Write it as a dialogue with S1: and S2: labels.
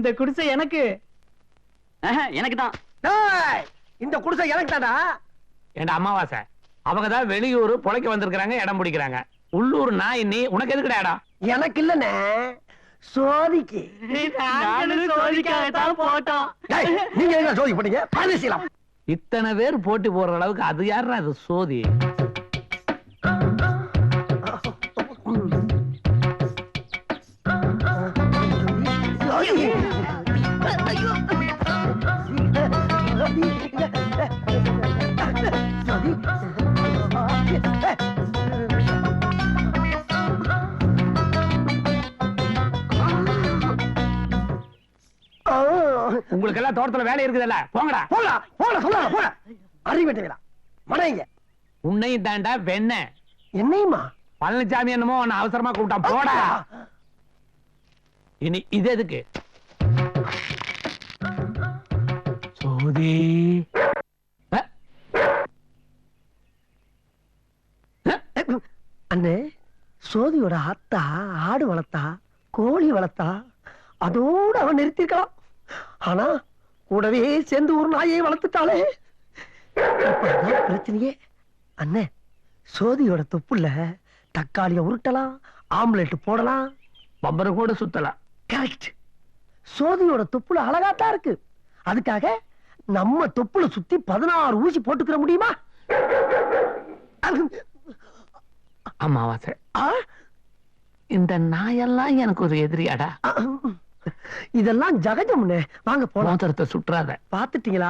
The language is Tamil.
S1: இந்த குடிசை எனக்கு.
S2: எனக்கு தான்.
S3: இந்த குடிசை எனக்கு தான்டா.
S4: ஏண்டா அமாவாசை, அவங்க தான் வெளியூர் பொழைக்க வந்திருக்காங்க, இடம் பிடிக்கிறாங்க. உள்ளூர் நாய் நீ, உனக்கு எதுக்குடா இடம்?
S3: எனக்கு இல்லனே, சோதிக்கு.
S1: சோதிக்காகத்தான் போட்டோம்.
S3: நீங்க எங்க சோதி போட்டீங்க? பரிசீலம்.
S4: இத்தனை பேர் போட்டி போடுற அளவுக்கு அது யாரா அது சோதி? உங்களுக்கு எல்லாம் தோட்டத்துல வேலை இருக்குதுல்ல, போங்கடா.
S3: போடா போடா சொல்ல போடா. அறிவிட்டீங்களா மடைங்க?
S4: உன்னையும் தாண்டா வெண்ண.
S3: என்னையுமா?
S4: பழனிசாமி என்னமோ உன்னை அவசரமா கூப்பிட்டான், போடா. இனி இது எதுக்கு? சோதி
S3: அண்ணே, சோதியோட அத்தா ஆடு வளர்த்தா, கோழி வளர்த்தா, அதோடு அவன் நிறுத்திருக்கலாம். ஆனா கூடவே சேர்ந்து ஒரு நாயை வளர்த்துட்டாளே, பிரச்சனையே. அண்ணே, சோதியோட தொப்புல தக்காளிய உருட்டலாம், ஆம்லெட் போடலாம்,
S4: பம்பர கூட சுத்தலாம்.
S3: கரெக்ட். சோதியோட தொப்புல அழகாத்தான் இருக்கு. அதுக்காக நம்ம தொப்புல சுத்தி 16 ஊசி போட்டுக்கிற முடியுமா?
S4: அமாவாசை, இந்த நாயெல்லாம் எனக்கு ஒரு எதிரியாடா.
S3: இதெல்லாம் ஜகஜம்னு. வாங்க போலாம்.
S4: மோதிரத்தை சுற்றாத.
S3: பாத்துட்டீங்களா?